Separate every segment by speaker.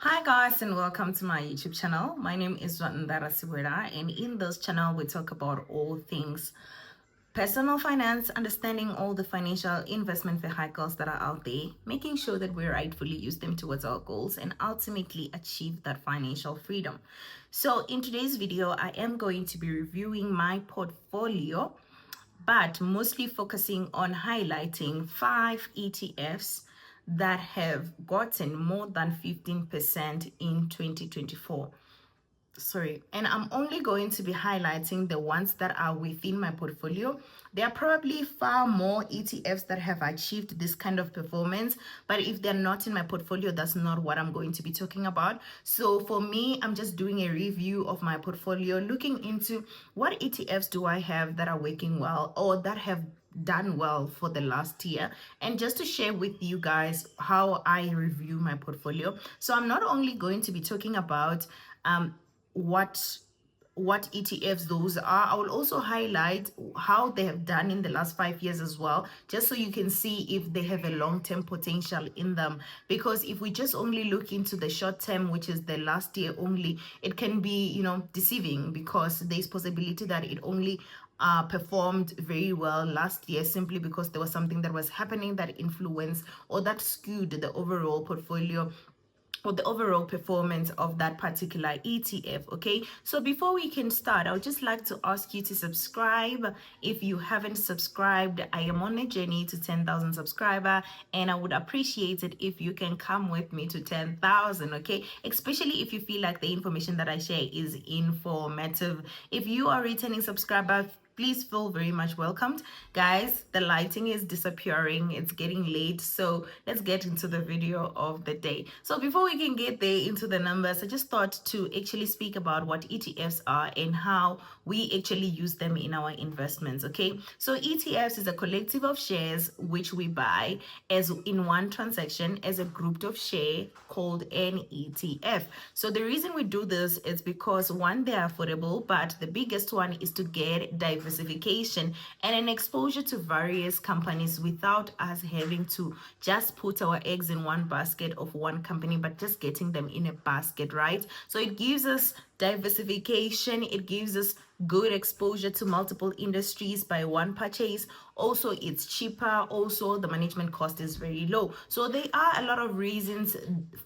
Speaker 1: Hi guys and welcome to my YouTube channel. My name is Nwandara Siwera, and in this channel we talk about all things personal finance, understanding all the financial investment vehicles that are out there, making sure that we rightfully use them towards our goals and ultimately achieve that financial freedom. So in today's video, I am going to be reviewing my portfolio, but mostly focusing on highlighting 5 ETFs that have gotten more than 15% in 2024. Sorry, and I'm only going to be highlighting the ones that are within my portfolio. There are probably far more ETFs that have achieved this kind of performance, but if they're not in my portfolio, that's not what I'm going to be talking about. So for me, I'm just doing a review of my portfolio, looking into what ETFs do I have that are working well or that have done well for the last year, and just to share with you guys how I review my portfolio. So I'm not only going to be talking about what ETFs those are. I will also highlight how they have done in the last 5 years as well, just so you can see if they have a long-term potential in them. Because if we just only look into the short term, which is the last year only, it can be, deceiving, because there's possibility that it only performed very well last year simply because there was something that was happening that influenced or that skewed the overall portfolio or the overall performance of that particular ETF. Okay, so before we can start, I would just like to ask you to subscribe if you haven't subscribed. I am on a journey to 10,000 subscriber, and I would appreciate it if you can come with me to 10,000. Okay, especially if you feel like the information that I share is informative. If you are a returning subscriber, please feel very much welcomed. Guys, the lighting is disappearing, it's getting late, so let's get into the video of the day. So before we can get there into the numbers, I just thought to actually speak about what ETFs are and how we actually use them in our investments. Okay, so ETFs is a collective of shares which we buy as in one transaction as a group of share called an ETF. So the reason we do this is because, one, they're affordable, but the biggest one is to get diversification and an exposure to various companies without us having to just put our eggs in one basket of one company, but just getting them in a basket, right? So it gives us diversification, it gives us good exposure to multiple industries by one purchase. Also, it's cheaper. Also, the management cost is very low. So there are a lot of reasons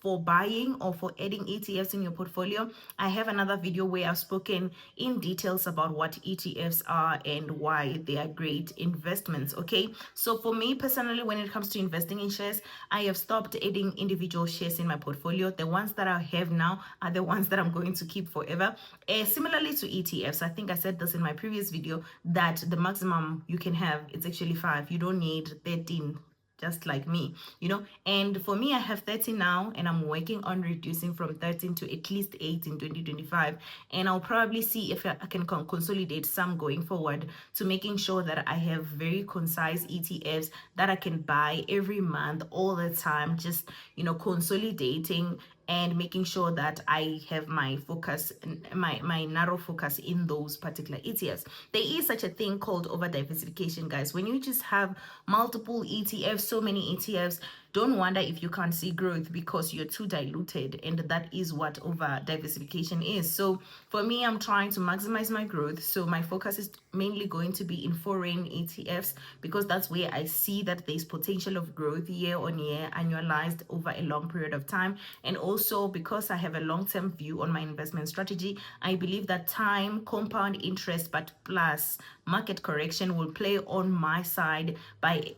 Speaker 1: for buying or for adding ETFs in your portfolio. I have another video where I've spoken in details about what ETFs are and why they are great investments. Okay, so for me personally, when it comes to investing in shares, I have stopped adding individual shares in my portfolio. The ones that I have now are the ones that I'm going to keep forever. Similarly to ETFs, I think I said this in my previous video, that the maximum you can have, it's actually 5. You don't need 13, just like me, and for me, I have 13 now, and I'm working on reducing from 13 to at least 8 in 2025, and I'll probably see if I can consolidate some going forward, to making sure that I have very concise ETFs that I can buy every month all the time, just consolidating and making sure that I have my focus, my narrow focus in those particular ETFs. There is such a thing called over diversification, guys. When you just have multiple ETFs, so many ETFs, don't wonder if you can't see growth because you're too diluted, and that is what over diversification is. So for me, I'm trying to maximize my growth, so my focus is mainly going to be in foreign ETFs, because that's where I see that there's potential of growth year on year, annualized over a long period of time. And also, because I have a long-term view on my investment strategy, I believe that time, compound interest, but plus market correction will play on my side. By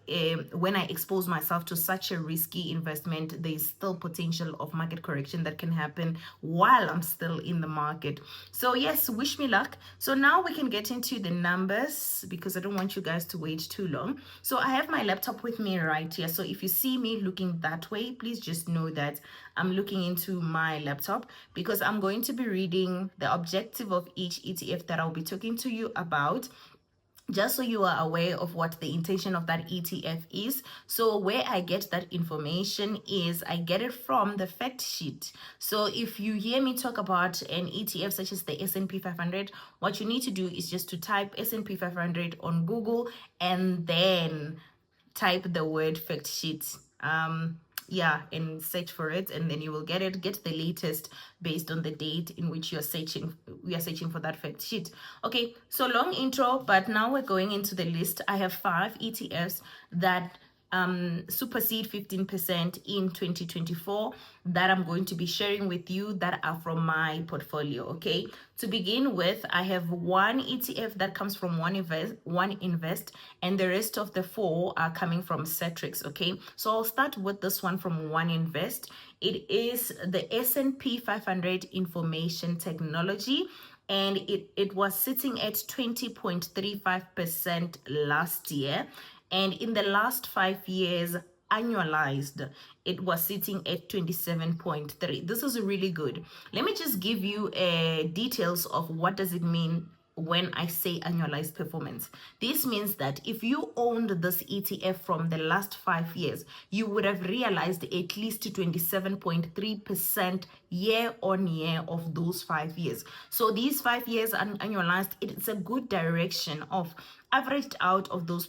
Speaker 1: when I expose myself to such a risky investment, there's still potential of market correction that can happen while I'm still in the market. So yes, wish me luck. So now we can get into the numbers, because I don't want you guys to wait too long. So I have my laptop with me right here. So if you see me looking that way, please just know that I'm looking into my laptop, because I'm going to be reading the objective of each ETF that I'll be talking to you about, just so you are aware of what the intention of that ETF is. So where I get that information is I get it from the fact sheet. So if you hear me talk about an ETF such as the S&P 500, what you need to do is just to type S&P 500 on Google and then type the word fact sheet. yeah, and search for it, and then you will get it. Get the latest based on the date in which you're searching. We are searching for that fact sheet. Okay, so long intro, but now we're going into the list. I have 5 ETFs that supersede 15% in 2024 that I'm going to be sharing with you that are from my portfolio. Okay, to begin with, I have 1 ETF that comes from one invest, and the rest of the 4 are coming from Satrix. Okay, so I'll start with this one from one invest. It is the S&P 500 information technology, and it was sitting at 20.35% last year, and in the last 5 years annualized it was sitting at 27.3. This is really good. Let me just give you details of what does it mean when I say annualized performance. This means that if you owned this ETF from the last 5 years, you would have realized at least 27.3% year on year of those 5 years. So these 5 years annualized, it's a good direction of averaged out of those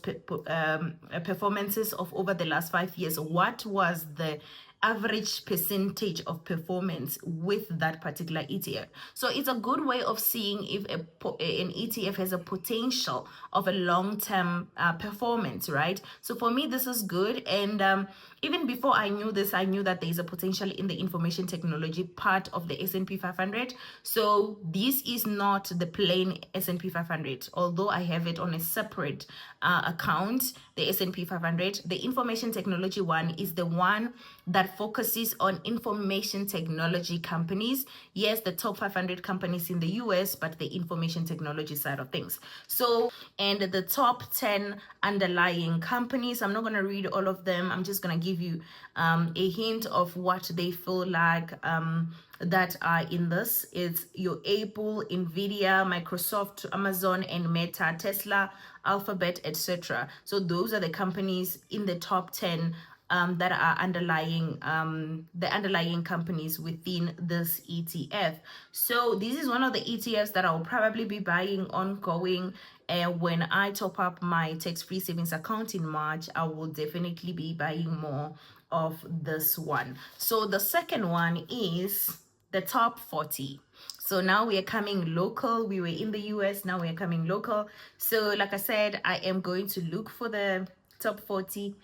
Speaker 1: performances of over the last 5 years. What was the average percentage of performance with that particular ETF? So it's a good way of seeing if an ETF has a potential of a long-term performance, right? So for me, this is good. And even before I knew this, I knew that there is a potential in the information technology part of the S&P 500. So this is not the plain S&P 500, although I have it on a separate account, the S&P 500. The information technology one is the one that focuses on information technology companies. Yes, the top 500 companies in the US, but the information technology side of things. So, and the top 10 underlying companies, I'm not going to read all of them. I'm just going to give you a hint of what they feel like that are in this. It's your Apple, Nvidia, Microsoft, Amazon, and Meta, Tesla, Alphabet, etc. So those are the companies in the top 10 that are underlying the underlying companies within this ETF. So this is one of the ETFs that I'll probably be buying ongoing. And when I top up my tax-free savings account in March, I will definitely be buying more of this one. So the second one is the top 40. So now we are coming local. We were in the US, now we are coming local. So like I said, I am going to look for the top 40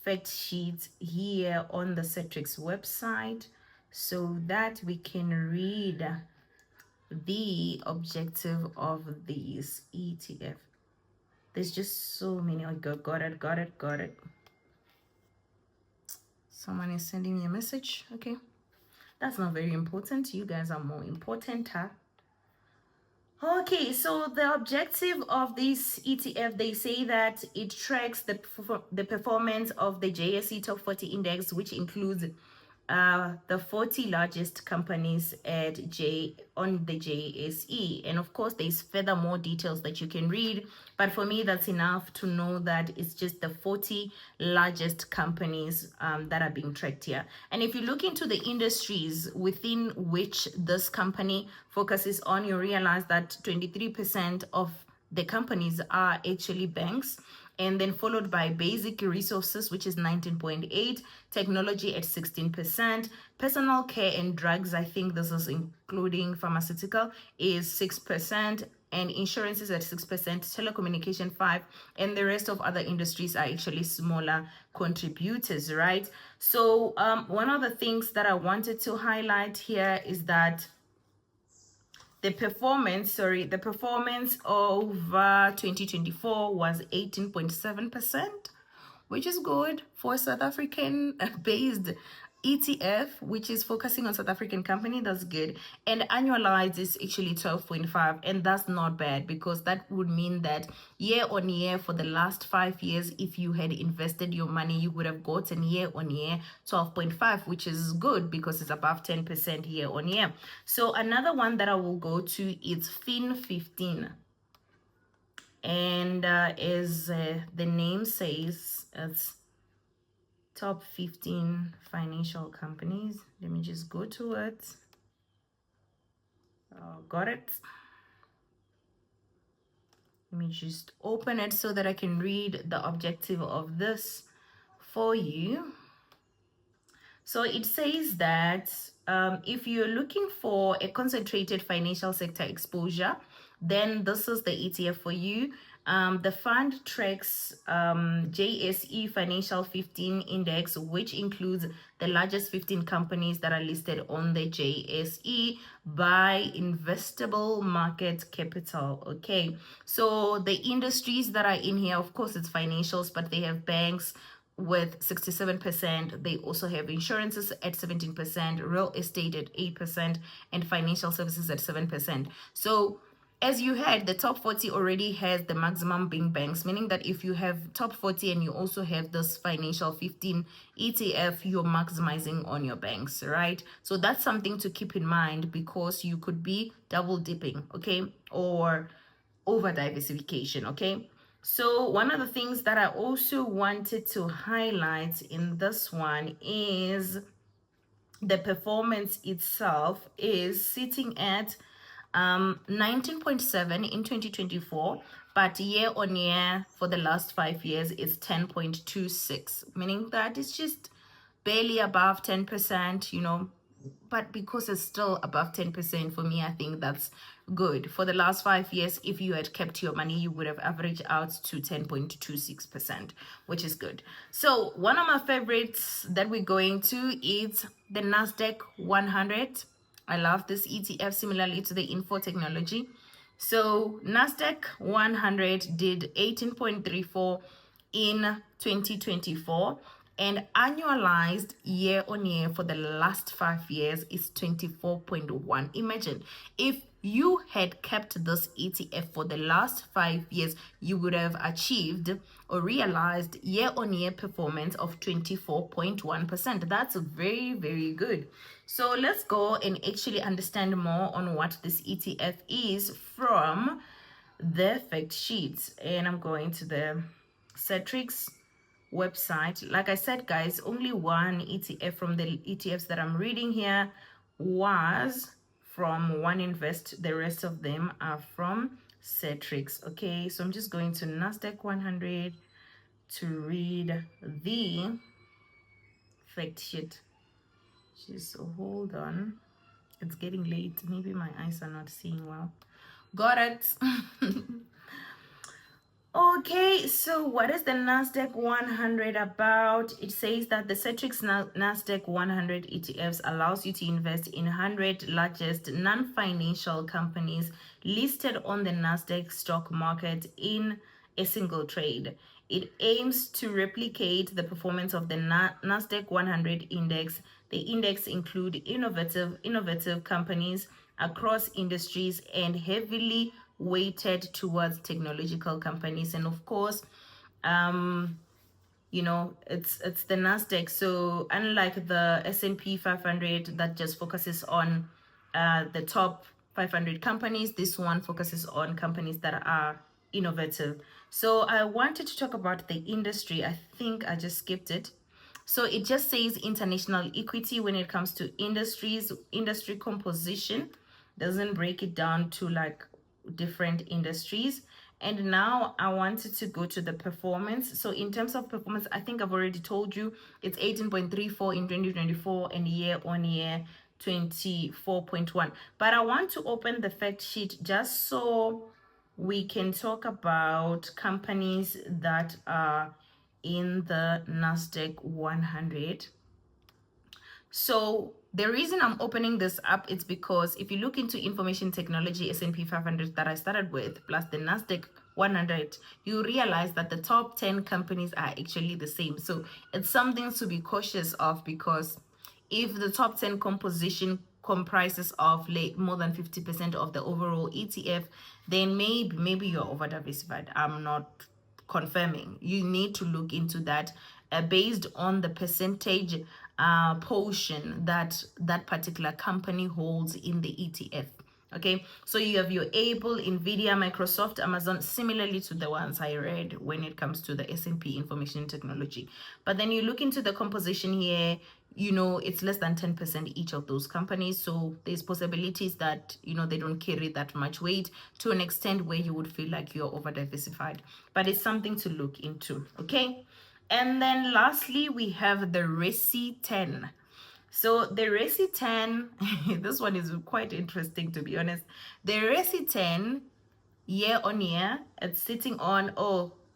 Speaker 1: fact sheet here on the Satrix website so that we can read the objective of these ETF. There's just so many. Oh, got it. Someone is sending me a message. Okay, that's not very important. You guys are more important, huh? Okay, so the objective of this ETF, they say that it tracks the performance of the JSE Top 40 Index, which includes the 40 largest companies on the JSE. And of course, there's further more details that you can read. But for me, that's enough to know that it's just the 40 largest companies that are being tracked here. And if you look into the industries within which this company focuses on, you realize that 23% of the companies are actually banks, and then followed by basic resources, which is 19.8, technology at 16%, personal care and drugs, I think this is including pharmaceutical, is 6%, and insurance is at 6%, telecommunication 5%, and the rest of other industries are actually smaller contributors, right? So one of the things that I wanted to highlight here is that the performance over 2024 was 18.7%, which is good for a South African based ETF, which is focusing on South African company. That's good. And annualized is actually 12.5, and that's not bad, because that would mean that year on year for the last 5 years, if you had invested your money, you would have gotten year on year 12.5, which is good because it's above 10% year on year. So another one that I will go to is Fin 15. And as the name says, it's top 15 financial companies. Let me just go to it. Got it. Let me just open it so that I can read the objective of this for you. So it says that if you're looking for a concentrated financial sector exposure, then this is the ETF for you. The fund tracks JSE Financial 15 Index, which includes the largest 15 companies that are listed on the JSE by investable market capital. Okay, so the industries that are in here, of course, it's financials, but they have banks with 67%. They also have insurances at 17%, real estate at 8%, and financial services at 7%. So as you heard, the top 40 already has the maximum being banks, meaning that if you have top 40 and you also have this financial 15 ETF, you're maximizing on your banks, right? So that's something to keep in mind, because you could be double dipping, okay, or over diversification, okay? So one of the things that I also wanted to highlight in this one is the performance itself is sitting at 19.7 in 2024, but year on year for the last 5 years it's 10.26, meaning that it's just barely above 10%, you know, but because it's still above 10%, for me, I think that's good. For the last 5 years, if you had kept your money, you would have averaged out to 10.26%, which is good. So one of my favorites that we're going to is the NASDAQ 100. I love this ETF, similarly to the info technology. So NASDAQ 100 did 18.34 in 2024, and annualized year on year for the last 5 years is 24.1. Imagine if you had kept this ETF for the last 5 years, you would have achieved or realized year on year performance of 24.1%. That's very, very good. So let's go and actually understand more on what this ETF is from the fact sheets. And I'm going to the Satrix website. Like I said, guys, only one ETF from the ETFs that I'm reading here was from One Invest. The rest of them are from Satrix. Okay, so I'm just going to NASDAQ 100 to read the fact sheet. Just hold on. It's getting late. Maybe my eyes are not seeing well. Got it. Okay, so what is the NASDAQ 100 about? It says that the Satrix NASDAQ 100 ETFs allows you to invest in 100 largest non-financial companies listed on the NASDAQ stock market in a single trade. It aims to replicate the performance of the NASDAQ 100 index. The index includes innovative companies across industries and heavily weighted towards technological companies. And of course, you know, it's the NASDAQ. So unlike the S&P 500 that just focuses on the top 500 companies, this one focuses on companies that are innovative. So I wanted to talk about the industry. I think I just skipped it. So it just says international equity when it comes to industry composition. Doesn't break it down to like different industries. And now I wanted to go to the performance. So in terms of performance, I think I've already told you it's 18.34 in 2024 and year on year 24.1. But I want to open the fact sheet just so we can talk about companies that are in the NASDAQ 100. So the reason I'm opening this up is because if you look into information technology S&P 500 that I started with, plus the NASDAQ 100, you realize that the top 10 companies are actually the same. So it's something to be cautious of, because if the top 10 composition comprises of more than 50% of the overall ETF, then maybe you're over diversified. I'm not confirming. You need to look into that based on the percentage portion that that particular company holds in the ETF. Okay, so you have your Apple, Nvidia, Microsoft, Amazon, similarly to the ones I read when it comes to the S&P information technology. But then you look into the composition here, you know, it's less than 10% each of those companies. So there's possibilities that, you know, they don't carry that much weight to an extent where you would feel like you're over diversified. But it's something to look into. Okay. And then lastly, we have the Resi 10. So the Resi 10, this one is quite interesting to be honest. The Resi 10 year on year, it's sitting on,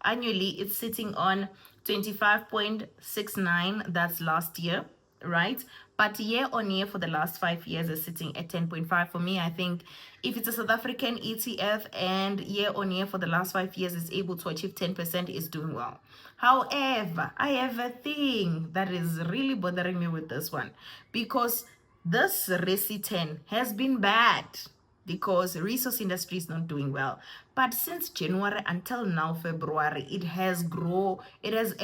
Speaker 1: annually, it's sitting on 25.69. That's last year, right? But year on year for the last 5 years is sitting at 10.5. For me, I think if it's a South African ETF and year on year for the last 5 years is able to achieve 10%, is doing well. However, I have a thing that is really bothering me with this one, because this Resi 10 has been bad because resource industry is not doing well. But since January until now, February, it has a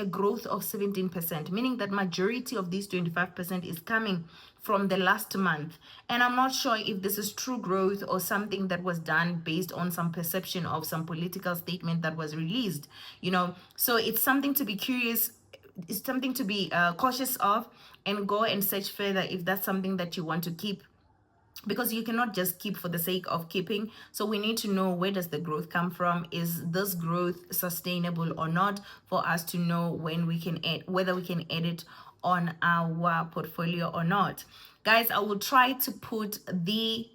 Speaker 1: growth of 17%, meaning that majority of this 25% is coming from the last month. And I'm not sure if this is true growth or something that was done based on some perception of some political statement that was released, So it's something to be curious, it's something to be cautious of, and go and search further if that's something that you want to keep, because you cannot just keep for the sake of keeping. So we need to know, where does the growth come from? Is this growth sustainable or not, for us to know when we can add, whether we can add it on our portfolio or not. Guys, I will try to put the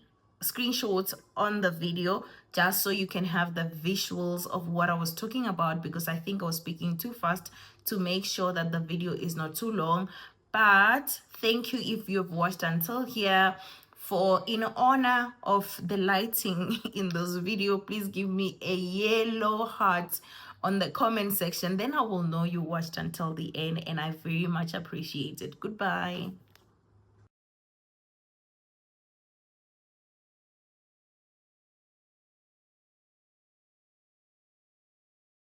Speaker 1: screenshots on the video just so you can have the visuals of what I was talking about, because I think I was speaking too fast to make sure that the video is not too long. But thank you if you've watched until here. For in honor of the lighting in this video, please give me a yellow heart on the comment section, then I will know you watched until the end, and I very much appreciate it. Goodbye.